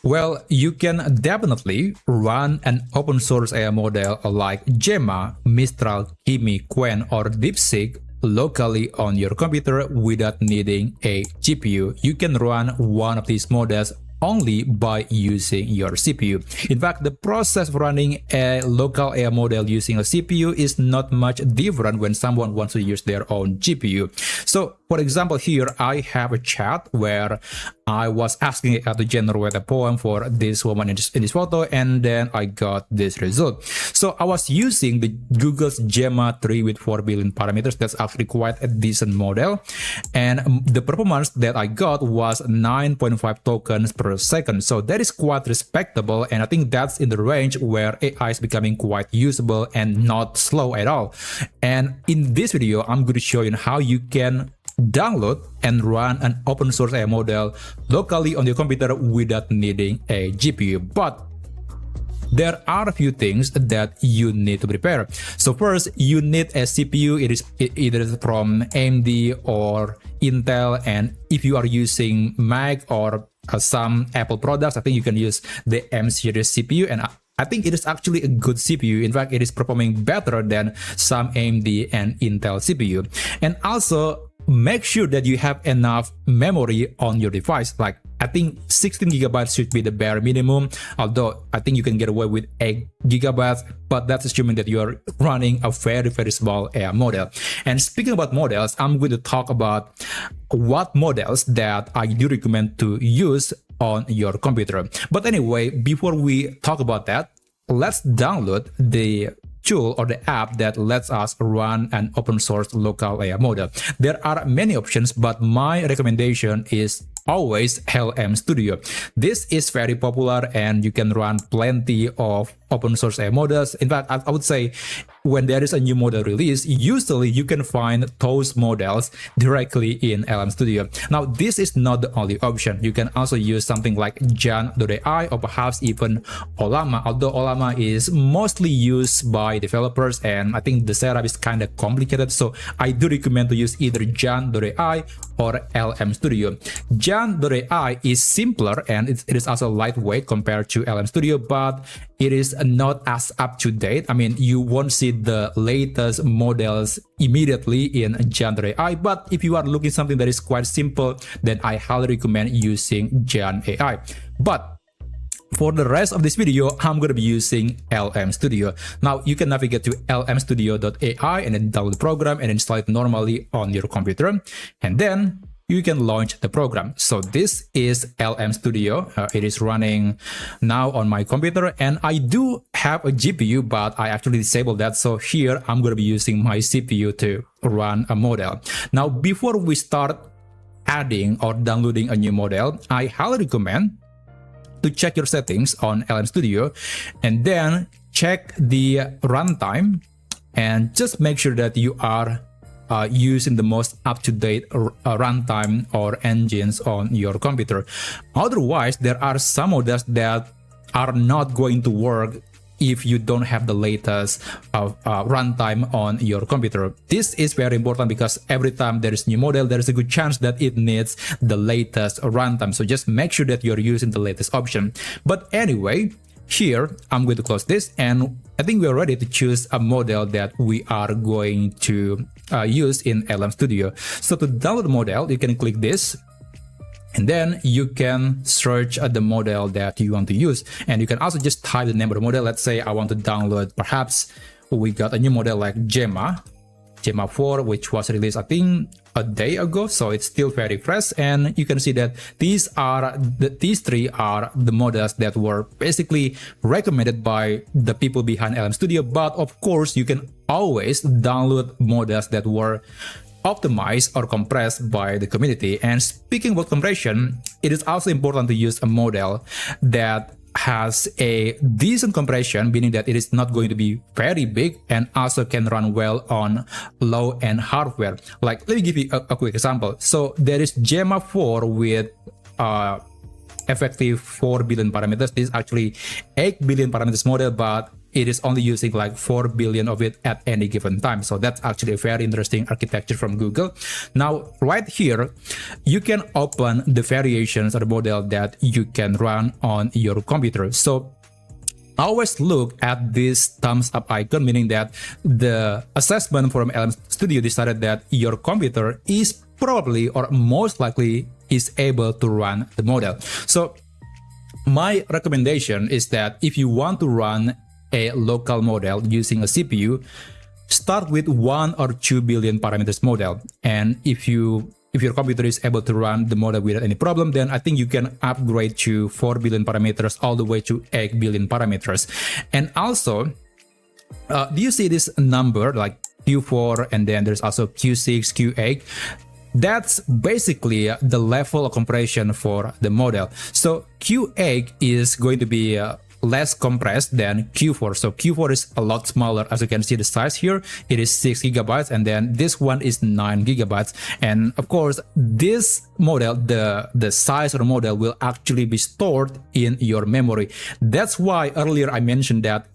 Well, you can definitely run an open source AI model like Gemma, Mistral, Qwen, or DeepSeek locally on your computer without needing a GPU. You can run one of these models only by using your CPU. In fact, the process of running a local AI model using a CPU is not much different when someone wants to use their own GPU. So, for example, here I have a chat where I was asking it to generate a poem for this woman in this photo, and then I got this result. So I was using the Google's Gemma 3 with 4 billion parameters. That's actually quite a decent model. And the performance that I got was 9.5 tokens per second. So that is quite respectable. And I think that's in the range where AI is becoming quite usable and not slow at all. And in this video, I'm going to show you how you can download and run an open source AI model locally on your computer without needing a GPU. But there are a few things that you need to prepare. So first, you need a CPU. It is either from AMD or Intel, and if you are using Mac or some Apple products, I think you can use the M series CPU, and I think it is actually a good CPU. In fact, it is performing better than some AMD and Intel CPU. And also, make sure that you have enough memory on your device. Like, I think 16 gigabytes should be the bare minimum, although I think you can get away with 8 gigabytes, but that's assuming that you are running a very small AI model. And speaking about models, I'm going to talk about what models that I do recommend to use on your computer. But anyway, before we talk about that, let's download the tool or the app that lets us run an open source local AI model. There are many options, but my recommendation is always LM Studio. This is very popular and you can run plenty of open source AI models. In fact, I would say when there is a new model release, usually you can find those models directly in LM Studio. Now, this is not the only option. You can also use something like Jan.ai or perhaps even Ollama, although Ollama is mostly used by developers and I think the setup is kind of complicated. So I do recommend to use either Jan.ai or LM Studio. Jan.ai is simpler and it is also lightweight compared to LM Studio, but it is not as up-to-date. I mean, you won't see the latest models immediately in Jan.ai, but if you are looking something that is quite simple, then I highly recommend using Jan.ai. But for the rest of this video, I'm going to be using LM Studio. Now, you can navigate to lmstudio.ai and then download the program and install it normally on your computer. And then you can launch the program. So this is LM Studio. It is running now on my computer and I do have a GPU, but I actually disabled that. So here I'm going to be using my CPU to run a model. Now, before we start adding or downloading a new model, I highly recommend to check your settings on LM Studio and then check the runtime and just make sure that you are using the most up-to-date runtime or engines on your computer. Otherwise, there are some models that are not going to work if you don't have the latest runtime on your computer. This is very important because every time there is a new model, there is a good chance that it needs the latest runtime. So just make sure that you're using the latest option. But anyway, here I'm going to close this and I think we're ready to choose a model that we are going to use in LM Studio. So to download the model, you can click this and then you can search the model that you want to use. And you can also just type the name of the model. Let's say I want to download, perhaps we got a new model like Gemma 4, which was released, I think, a day ago. So it's still very fresh. And you can see that these three are the models that were basically recommended by the people behind LM Studio. But of course, you can always download models that were optimized or compressed by the community. And speaking about compression, it is also important to use a model that has a decent compression, meaning that it is not going to be very big and also can run well on low-end hardware. Like, let me give you a quick example. So there is Gemma 4 with effective 4 billion parameters. This is actually 8 billion parameters model, but it is only using like 4 billion of it at any given time. So that's actually a very interesting architecture from Google. Now, right here, you can open the variations of the model that you can run on your computer. So always look at this thumbs up icon, meaning that the assessment from LM Studio decided that your computer is probably or most likely is able to run the model. So my recommendation is that if you want to run a local model using a CPU, start with 1 or 2 billion parameters model. And if your computer is able to run the model without any problem, then I think you can upgrade to 4 billion parameters all the way to 8 billion parameters. And also, do you see this number like Q4 and then there's also Q6, Q8? That's basically the level of compression for the model. So Q8 is going to be less compressed than Q4. So Q4 is a lot smaller. As you can see the size here, it is 6 gigabytes, and then this one is 9 gigabytes. And of course, this model, the size of the model will actually be stored in your memory. That's why earlier I mentioned that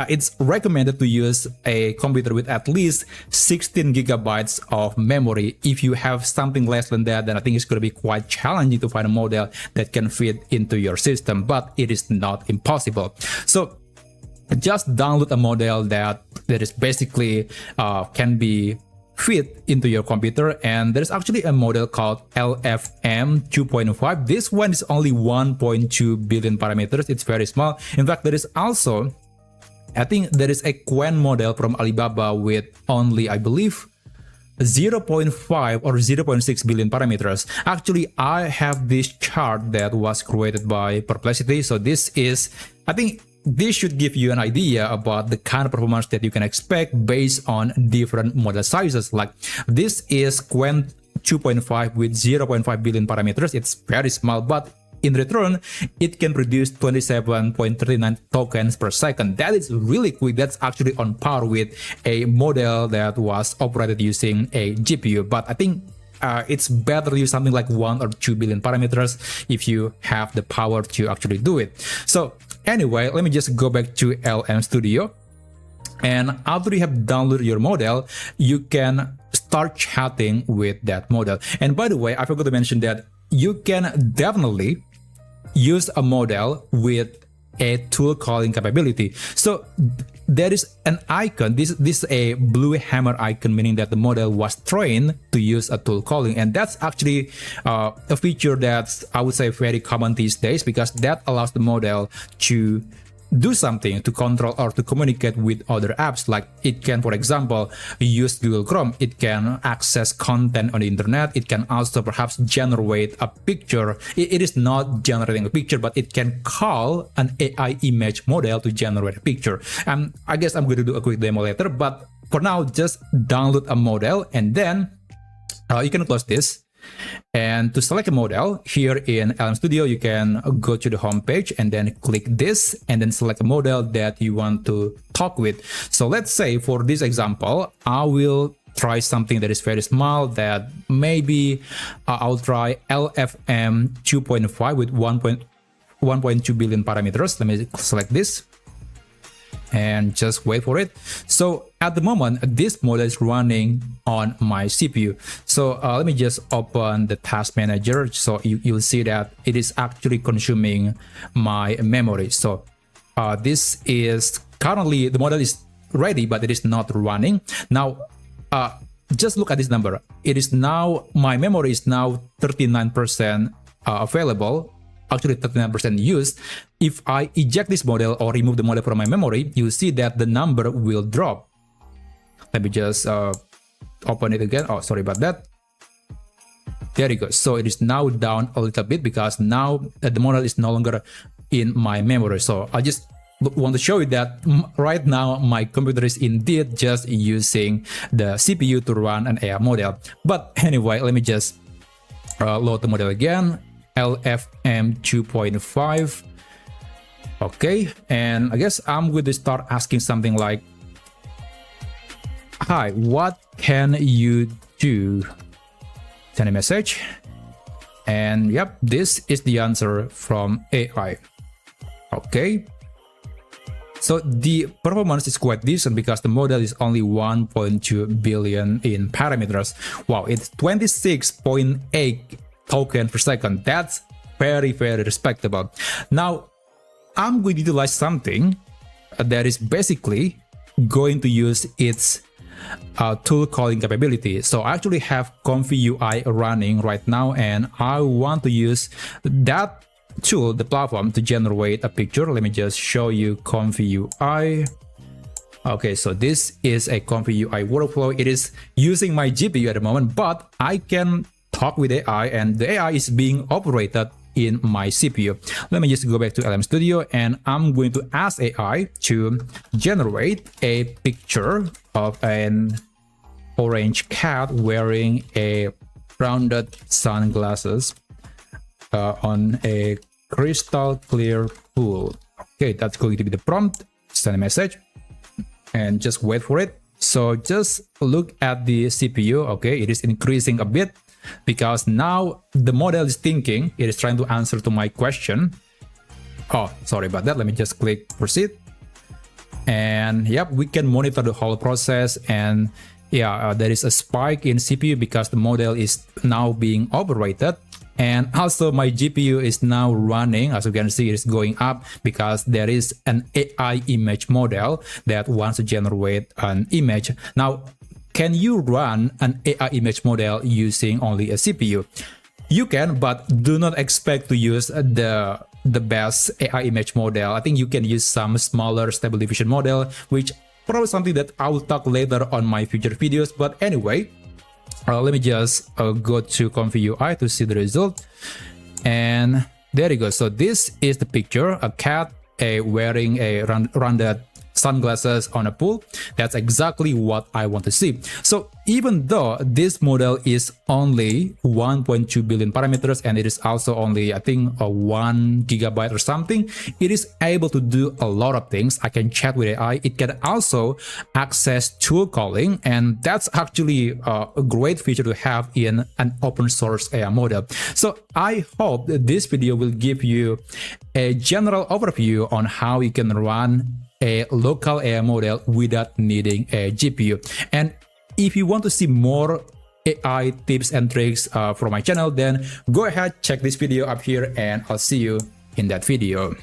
it's recommended to use a computer with at least 16 gigabytes of memory. If you have something less than that, then I think it's going to be quite challenging to find a model that can fit into your system, but it is not impossible. So just download a model that is basically can be fit into your computer, and there's actually a model called LFM 2.5. This one is only 1.2 billion parameters. It's very small. In fact, there is also, I think there is a Qwen model from Alibaba with only, I believe, 0.5 or 0.6 billion parameters. Actually, I have this chart that was created by Perplexity. So this is, I think this should give you an idea about the kind of performance that you can expect based on different model sizes. Like this is Qwen 2.5 with 0.5 billion parameters. It's very small, but in return, it can produce 27.39 tokens per second. That is really quick. That's actually on par with a model that was operated using a GPU. But I think it's better to use something like 1 or 2 billion parameters if you have the power to actually do it. So anyway, let me just go back to LM Studio. And after you have downloaded your model, you can start chatting with that model. And by the way, I forgot to mention that you can definitely use a model with a tool calling capability. So there is an icon, this is a blue hammer icon, meaning that the model was trained to use a tool calling. And that's actually a feature that's, I would say, very common these days, because that allows the model to do something to control or to communicate with other apps. Like it can, for example, use Google Chrome. It can access content on the internet. It can also perhaps generate a picture. It is not generating a picture, but it can call an AI image model to generate a picture. I guess I'm going to do a quick demo later, but for now, just download a model and then you can close this. And to select a model here in LM Studio, you can go to the home page and then click this and then select a model that you want to talk with. So let's say for this example, I will try something that is very small, that maybe I'll try LFM 2.5 with 1.2 billion parameters. Let me select this and just wait for it. So at the moment, this model is running on my CPU. So let me just open the task manager. So you'll see that it is actually consuming my memory. So this is currently, the model is ready, but it is not running. Now, just look at this number. It is now, my memory is now 39% available. Actually 39% used. If I eject this model or remove the model from my memory, you'll see that the number will drop. Let me just open it again. Oh, sorry about that. There you go. So it is now down a little bit because now the model is no longer in my memory. So I just want to show you that right now my computer is indeed just using the CPU to run an AI model. But anyway, let me just load the model again. LFM 2.5. Okay, and I guess I'm going to start asking something like, hi, what can you do? Send a message. And yep, this is the answer from AI. Okay. So the performance is quite decent because the model is only 1.2 billion in parameters. Wow, it's 26.8 token per second. That's very, very respectable. Now, I'm going to utilize something that is basically going to use its tool calling capability. So I actually have Comfy UI running right now, and I want to use that tool, the platform, to generate a picture. Let me just show you Comfy UI. Okay, so this is a Comfy UI workflow. It is using my GPU at the moment, but I can talk with AI, and the AI is being operated in my CPU. Let me just go back to LM Studio, and I'm going to ask AI to generate a picture of an orange cat wearing a rounded sunglasses on a crystal clear pool. Okay, that's going to be the prompt. Send a message and just wait for it. So just look at the CPU. Okay, it is increasing a bit because now the model is thinking, it is trying to answer to my question. Oh, sorry about that. Let me just click proceed. And yep, we can monitor the whole process. And yeah, there is a spike in CPU because the model is now being operated. And also my GPU is now running. As you can see, it's going up because there is an AI image model that wants to generate an image. Now, can you run an AI image model using only a CPU? You can, but do not expect to use the best AI image model. I think you can use some smaller stable diffusion model, which probably something that I will talk later on my future videos. But anyway, let me just go to Comfy UI to see the result. And there you go. So this is the picture, a cat wearing a rounded sunglasses on a pool. That's exactly what I want to see. So even though this model is only 1.2 billion parameters and it is also only, I think, a 1 gigabyte or something, it is able to do a lot of things. I can chat with AI. It can also access tool calling, and that's actually a great feature to have in an open source AI model. So I hope that this video will give you a general overview on how you can run a local AI model without needing a GPU. And if you want to see more AI tips and tricks from my channel, then go ahead, check this video up here, and I'll see you in that video.